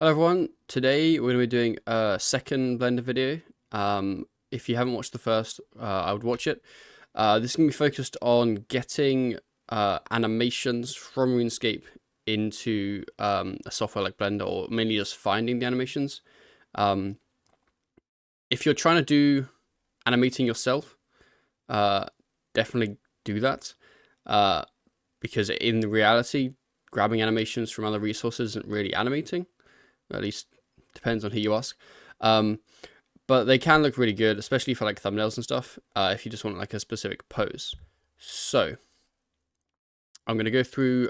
Hello everyone, today we're going to be doing a second Blender video. If you haven't watched the first, I would watch it. This is going to be focused on getting animations from Runescape into a software like Blender, or mainly just finding the animations. If you're trying to do animating yourself, definitely do that, because in reality, grabbing animations from other resources isn't really animating. At least depends on who you ask. But they can look really good, especially for like thumbnails and stuff, if you just want like a specific pose. So I'm going to go through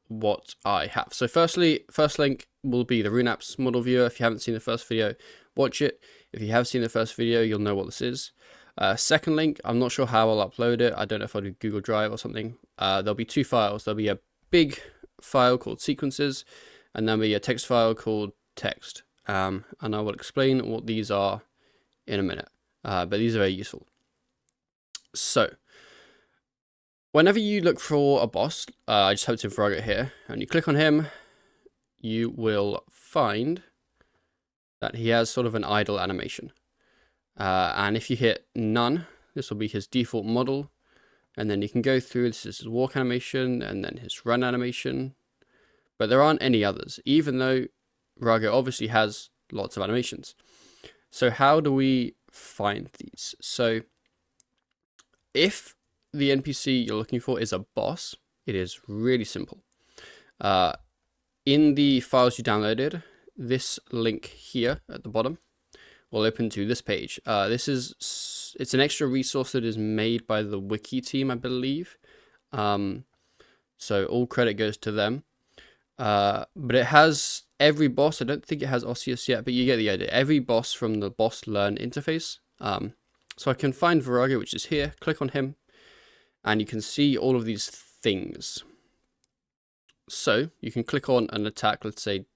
what I have. So first link will be the Runeapps model viewer. If you haven't seen the first video, watch it. If you have seen the first video, you'll know what this is. Second link, I'm not sure how I'll upload it. I don't know if I'll do Google Drive or something. There'll be two files. There'll be a big file called sequences, and then be a text file called text. And I will explain what these are in a minute, but these are very useful. So whenever you look for a boss, I just have Virago here, and you click on him, you will find that he has sort of an idle animation. And if you hit none, this will be his default model. And then you can go through, this is his walk animation, and then his run animation. But there aren't any others, even though Virago obviously has lots of animations. So how do we find these? So if the NPC you're looking for is a boss, it is really simple. In the files you downloaded, this link here at the bottom will open to this page. It's an extra resource that is made by the wiki team, I believe. So all credit goes to them. But it has every boss. I don't think it has Osseous yet, but you get the idea. Every boss from the boss learn interface. So I can find Virago, which is here, click on him, and you can see all of these things. So you can click on an attack, let's say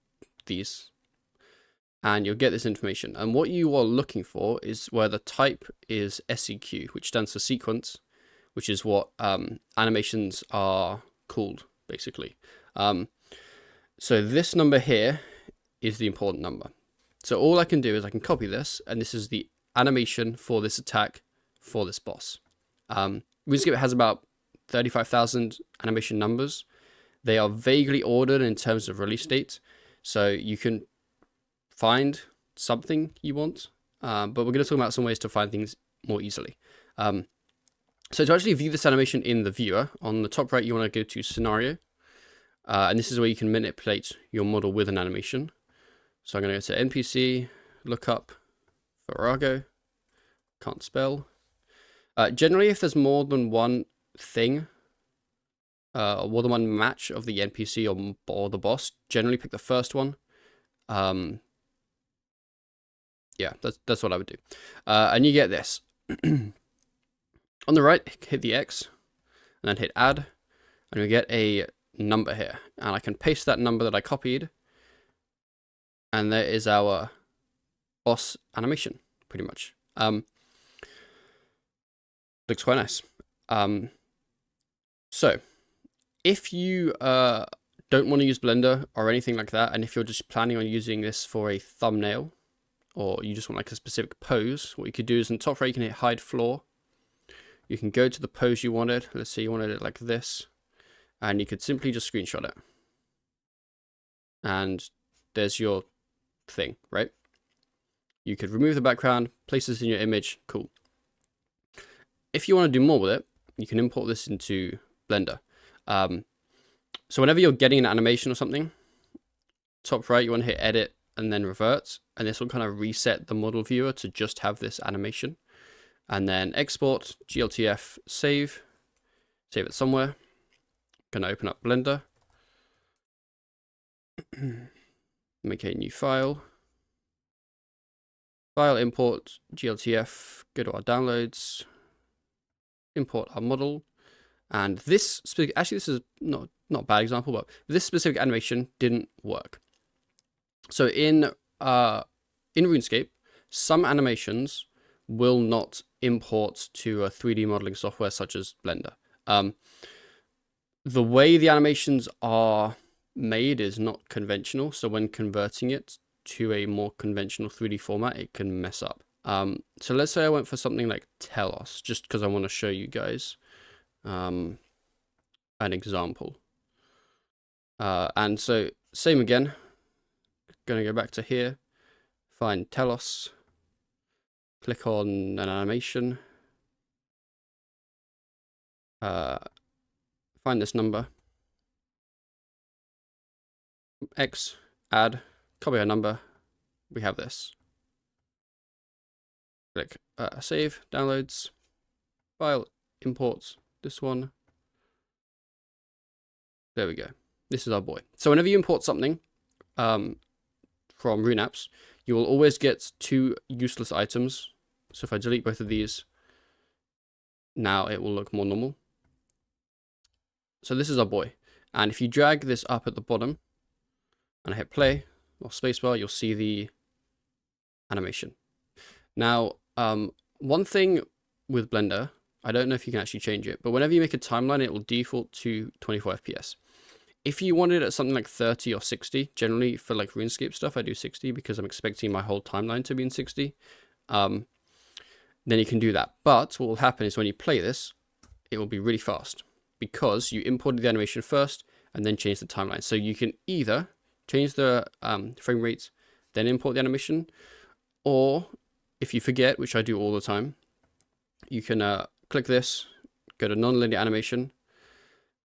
these, and you'll get this information. And what you are looking for is where the type is SEQ, which stands for sequence, which is what animations are called, basically. So this number here is the important number. So all I can do is I can copy this, and this is the animation for this attack for this boss. Runescape has about 35,000 animation numbers. They are vaguely ordered in terms of release date, so you can find something you want, but we're going to talk about some ways to find things more easily. So to actually view this animation in the viewer, on the top right you want to go to scenario. And this is where you can manipulate your model with an animation. So I'm going to go to NPC, look up Virago, can't spell. Generally, if there's more than one thing, more than one match of the NPC or the boss, generally pick the first one. Yeah, that's what I would do. And you get this. On the right, hit the X, and then hit add, and we get a number here, and I can paste that number that I copied, and there is our boss animation, pretty much. Looks quite nice. So if you don't want to use Blender or anything like that, and if you're just planning on using this for a thumbnail, or you just want like a specific pose, what you could do is in the top right you can hit hide floor. You can go to the pose you wanted. Let's say you wanted it like this, and you could simply just screenshot it. And there's your thing, right? You could remove the background, place this in your image, cool. If you want to do more with it, you can import this into Blender. So whenever you're getting an animation or something, top right, you want to hit edit and then revert, and this will kind of reset the model viewer to just have this animation. And then export, GLTF, save it somewhere. Going to open up Blender, make a new file, import GLTF, go to our downloads, import our model, and this is not a bad example, but this specific animation didn't work. So in RuneScape, some animations will not import to a 3D modeling software such as Blender. The way the animations are made is not conventional, so when converting it to a more conventional 3D format, it can mess up. So let's say I went for something like telos, just because I want to show you guys an example. And so same again, gonna go back to here, find telos, click on an animation, find this number, X, add, copy our number, we have this. Click save, downloads, file, imports, this one. There we go. This is our boy. So whenever you import something from Runeapps, you will always get two useless items. So if I delete both of these, now it will look more normal. So this is our boy. And if you drag this up at the bottom and I hit play or spacebar, you'll see the animation. Now, one thing with Blender, I don't know if you can actually change it, but whenever you make a timeline, it will default to 24 FPS. If you wanted it at something like 30 or 60, generally for like RuneScape stuff, I do 60 because I'm expecting my whole timeline to be in 60. Then you can do that. But what will happen is when you play this, it will be really fast because you imported the animation first and then change the timeline. So you can either change the frame rate, then import the animation, or if you forget, which I do all the time, you can click this, go to non-linear animation,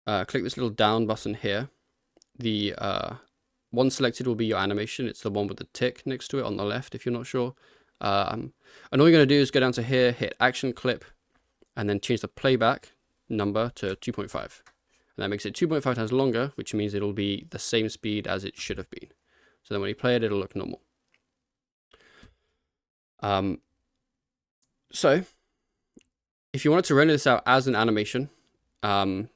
click this little down button here. The one selected will be your animation. It's the one with the tick next to it on the left, if you're not sure. And all you're going to do is go down to here, hit action clip, and then change the playback number to 2.5. And that makes it 2.5 times longer, which means it'll be the same speed as it should have been. So then when you play it, it'll look normal. So if you wanted to render this out as an animation, I'm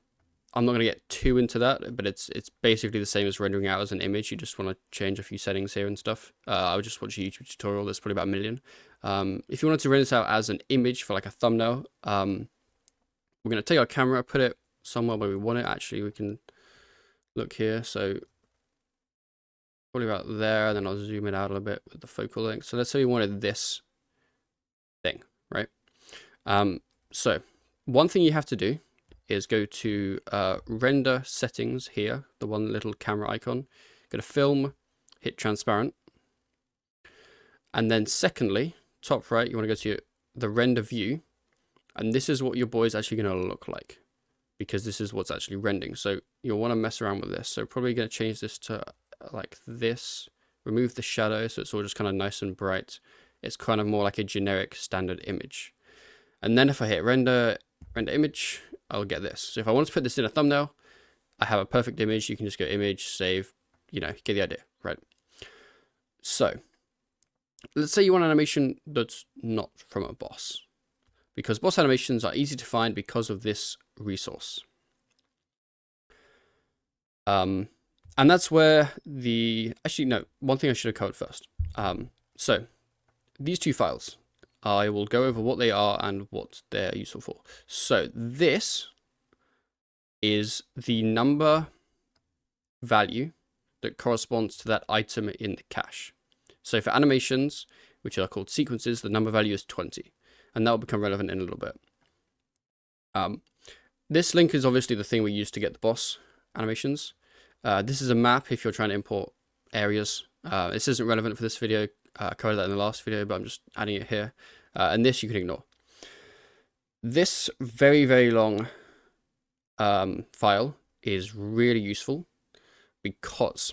not going to get too into that, but it's basically the same as rendering out as an image. You just want to change a few settings here and stuff. I would just watch a YouTube tutorial. There's probably about 1 million. If you wanted to render this out as an image for like a thumbnail, we're going to take our camera, put it somewhere where we want it. Actually, we can look here. So probably about there, and then I'll zoom it out a little bit with the focal length. So let's say we wanted this thing, right? So one thing you have to do is go to render settings here, the one little camera icon, go to film, hit transparent. And then secondly, top right, you want to go to the render view. And this is what your boy is actually going to look like, because this is what's actually rendering. So you'll want to mess around with this. So probably going to change this to like this, remove the shadow so it's all just kind of nice and bright. It's kind of more like a generic standard image. And then if I hit render image, I'll get this. So if I want to put this in a thumbnail, I have a perfect image. You can just go image, save, you know, get the idea, right? So let's say you want an animation that's not from a boss, because boss animations are easy to find because of this resource. And that's where actually, no, one thing I should have covered first. So these two files, I will go over what they are and what they're useful for. So this is the number value that corresponds to that item in the cache. So for animations, which are called sequences, the number value is 20, and that will become relevant in a little bit. This link is obviously the thing we use to get the boss animations. This is a map if you're trying to import areas. This isn't relevant for this video. I covered that in the last video, but I'm just adding it here. And this you can ignore. This very, very long file is really useful because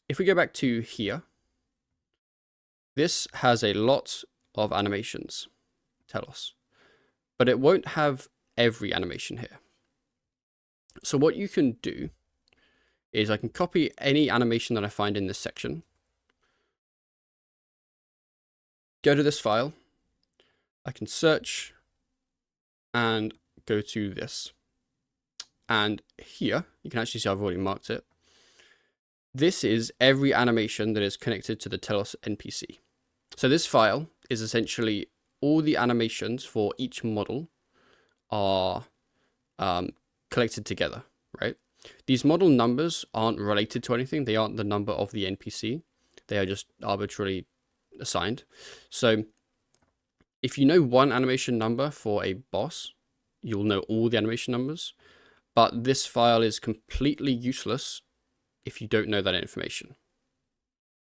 if we go back to here, this has a lot of animations, telos, but it won't have every animation here. So what you can do is I can copy any animation that I find in this section, go to this file, I can search and go to this. And here, you can actually see I've already marked it. This is every animation that is connected to the Telos NPC. So this file is essentially all the animations for each model are collected together, right? These model numbers aren't related to anything. They aren't the number of the NPC. They are just arbitrarily assigned. So if you know one animation number for a boss, you'll know all the animation numbers. But this file is completely useless if you don't know that information.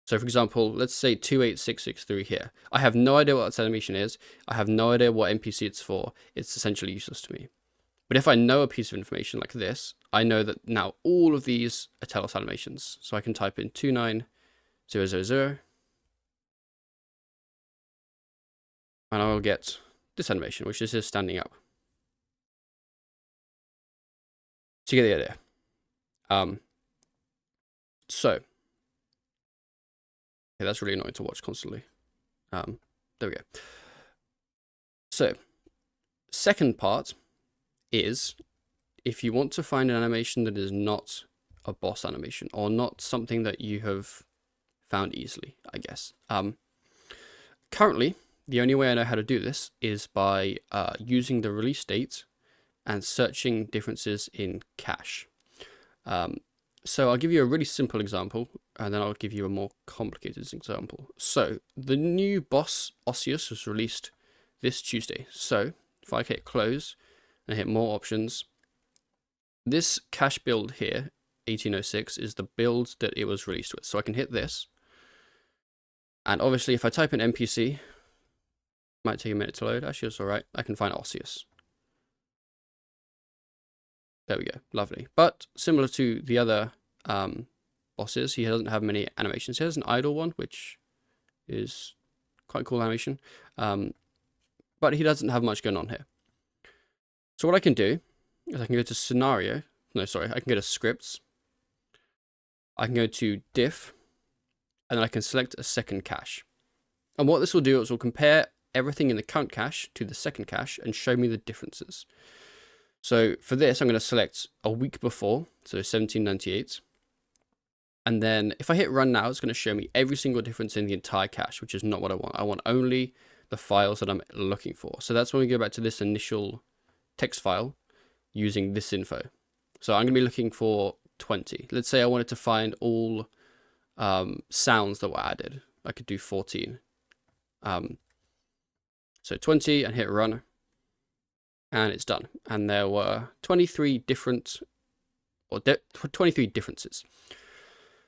So for example, let's say 28663 here. I have no idea what this animation is. I have no idea what NPC it's for. It's essentially useless to me. But if I know a piece of information like this, I know that now all of these are Telos animations. So I can type in 29000 and I will get this animation, which is his standing up. So you get the idea. So okay, that's really annoying to watch constantly. There we go. So second part is if you want to find an animation that is not a boss animation or not something that you have found easily, I guess. Currently, the only way I know how to do this is by using the release date and searching differences in cache. So I'll give you a really simple example, and then I'll give you a more complicated example. So the new boss Osseous was released this Tuesday. So if I hit close and hit more options, this cache build here, 1806, is the build that it was released with. So I can hit this, and obviously if I type in NPC, might take a minute to load. Actually, it's all right. I can find Osseous. There we go. Lovely. But similar to the other bosses, he doesn't have many animations. He has an idle one, which is quite a cool animation. But he doesn't have much going on here. So what I can do is I can go to scenario. No, sorry. I can go to scripts. I can go to diff. And then I can select a second cache. And what this will do is it will compare everything in the count cache to the second cache and show me the differences. So for this, I'm going to select a week before, so 1798. And then if I hit run now, it's going to show me every single difference in the entire cache, which is not what I want. I want only the files that I'm looking for. So that's when we go back to this initial text file using this info. So I'm going to be looking for 20. Let's say I wanted to find all sounds that were added. I could do 14. So 20 and hit run. And it's done. And there were 23 different, or 23 differences.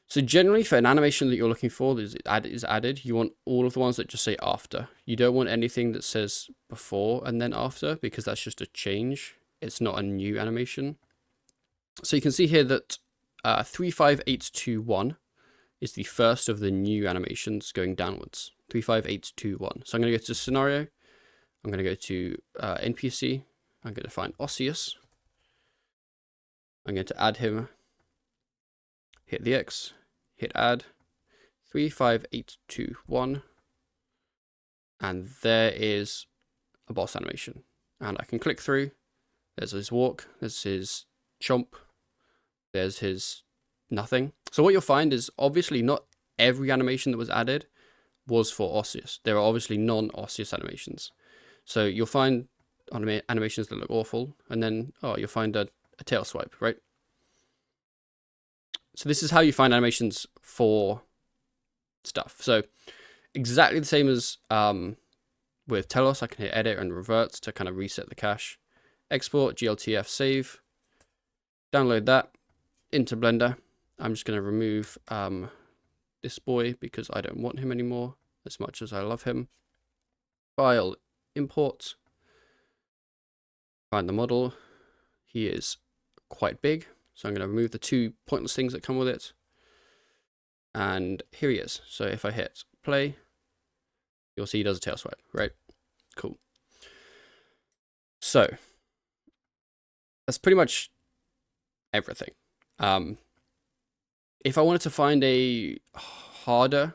So generally for an animation that you're looking for that is added, you want all of the ones that just say after. You don't want anything that says before and then after, because that's just a change. It's not a new animation. So you can see here that 35821 is the first of the new animations going downwards. 35821. So I'm going to go to scenario. I'm going to go to NPC. I'm going to find Osseous. I'm going to add him. Hit the X. Hit add. 35821. And there is a boss animation. And I can click through. There's his walk. There's his chomp. There's his nothing. So what you'll find is obviously not every animation that was added was for Osseous. There are obviously non-Osseous animations. So you'll find animations that look awful, and then you'll find a tail swipe, right? So this is how you find animations for stuff. So exactly the same as with Telos, I can hit edit and revert to kind of reset the cache. Export, GLTF, save, download that into Blender. I'm just going to remove this boy because I don't want him anymore as much as I love him. File, import. Find the model. He is quite big, so I'm going to remove the two pointless things that come with it. And here he is. So if I hit play, you'll see he does a tail swipe, right? Cool. So that's pretty much everything. If I wanted to find a harder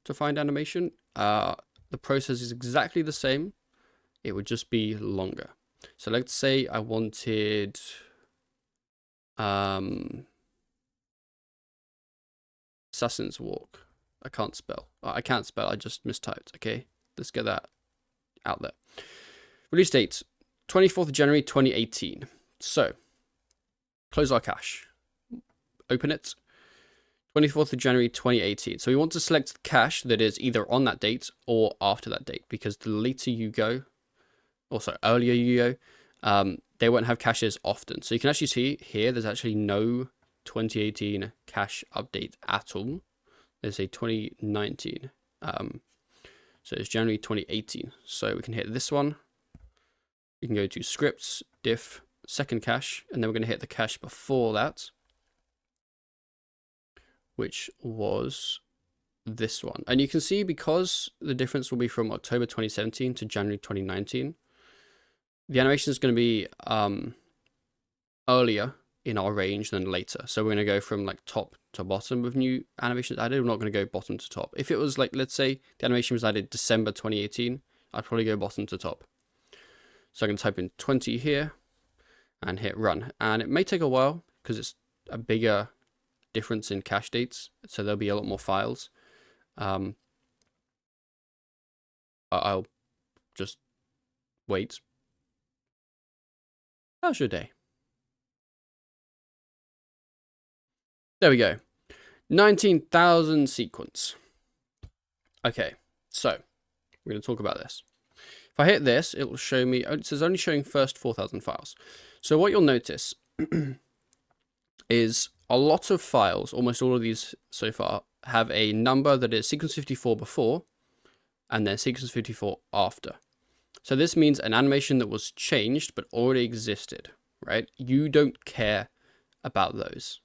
to find animation, the process is exactly the same. It would just be longer. So let's say I wanted Assassin's Walk. I can't spell. I can't spell. I just mistyped. Okay, let's get that out there. Release date 24th of January 2018. So close our cache. open it. 24th of January 2018. So we want to select the cache that is either on that date or after that date, because the later you go, or sorry, earlier you go, they won't have caches often. So you can actually see here, there's actually no 2018 cache update at all. There's a 2019. So it's January 2018. So we can hit this one. We can go to scripts, diff, second cache, and then we're going to hit the cache before that, which was this one. And you can see, because the difference will be from October 2017 to January 2019, the animation is going to be earlier in our range than later. So we're going to go from like top to bottom with new animations added. We're not going to go bottom to top. If it was like, let's say the animation was added December 2018, I'd probably go bottom to top. So I'm going to type in 20 here and hit run. And it may take a while because it's a bigger difference in cache dates. So there'll be a lot more files. I'll just wait. How's your day? There we go. 19,000 sequence. Okay, so we're going to talk about this. If I hit this, it will show me, it says only showing first 4,000 files. So what you'll notice is a lot of files, almost all of these so far, have a number that is sequence 54 before and then sequence 54 after. So this means an animation that was changed but already existed, right? You don't care about those.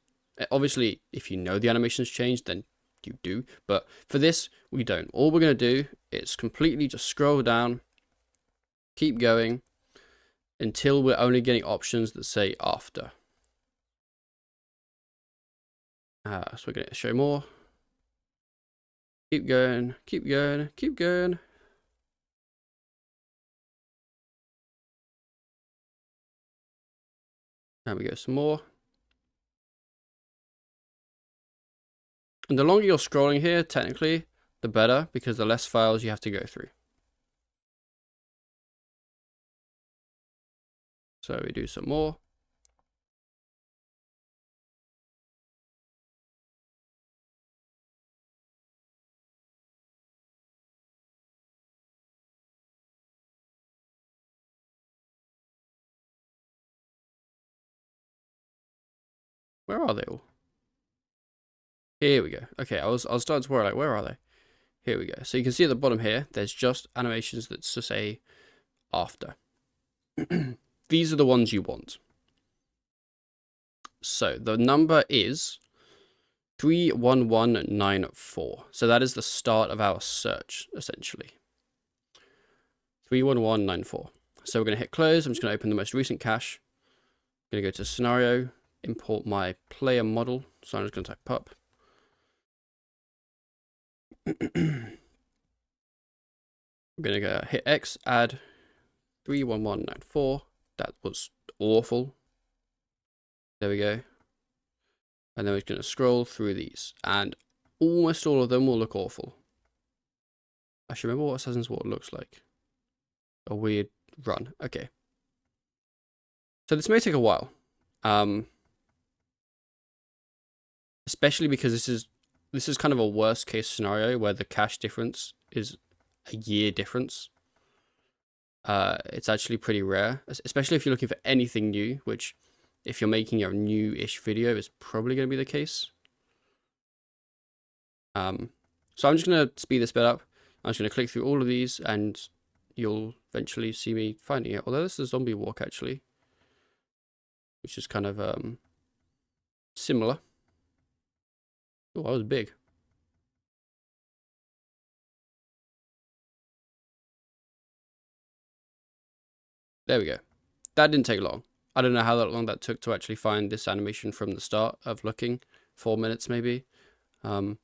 Obviously, if you know the animation's changed, then you do. But for this, we don't. All we're going to do is completely just scroll down, keep going, until we're only getting options that say after. So we're going to show more. Keep going, keep going, keep going. And we go some more. And the longer you're scrolling here, technically, the better, because the less files you have to go through. So we do some more. Where are they all? Here we go. Okay, I was starting to worry, like, where are they? Here we go. So you can see at the bottom here, there's just animations that say after. These are the ones you want. So the number is 31194. So that is the start of our search, essentially. 31194. So we're going to hit close. I'm just going to open the most recent cache. I'm going to go to scenario, import my player model. So I'm just going to type pup. I'm going to go hit X, add 31194. That was awful. There we go. And then we're going to scroll through these. And almost all of them will look awful. I should remember what Assassin's War looks like. A weird run. Okay. So this may take a while. Especially because this is kind of a worst case scenario where the cache difference is a year difference. It's actually pretty rare, especially if you're looking for anything new, which if you're making a new-ish video is probably going to be the case. So I'm just going to speed this bit up. I'm just going to click through all of these and you'll eventually see me finding it. Although this is a zombie walk actually, which is kind of similar. Oh, that was big. There we go. That didn't take long. I don't know how long that took to actually find this animation from the start of looking. 4 minutes maybe. But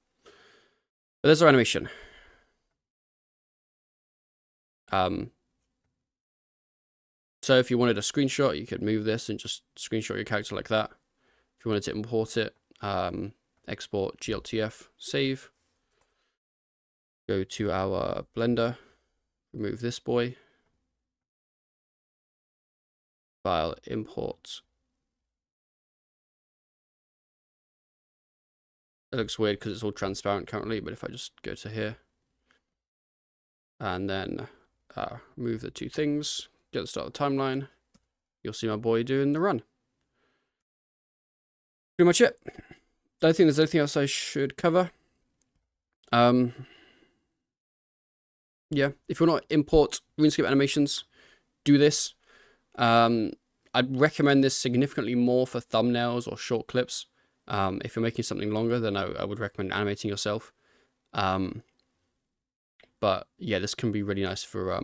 there's our animation. So if you wanted a screenshot, you could move this and just screenshot your character like that. If you wanted to import it, export GLTF, save. Go to our Blender, remove this boy. File, import. It looks weird because it's all transparent currently, but if I just go to here and then move the two things, get the start of the timeline, you'll see my boy doing the run. Pretty much it. I don't think there's anything else I should cover. Yeah, if you want to import RuneScape animations, do this. I'd recommend this significantly more for thumbnails or short clips. If you're making something longer, then I would recommend animating yourself. But yeah, this can be really nice for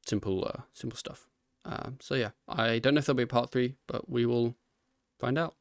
simple stuff. So yeah, I don't know if there'll be a part 3, but we will find out.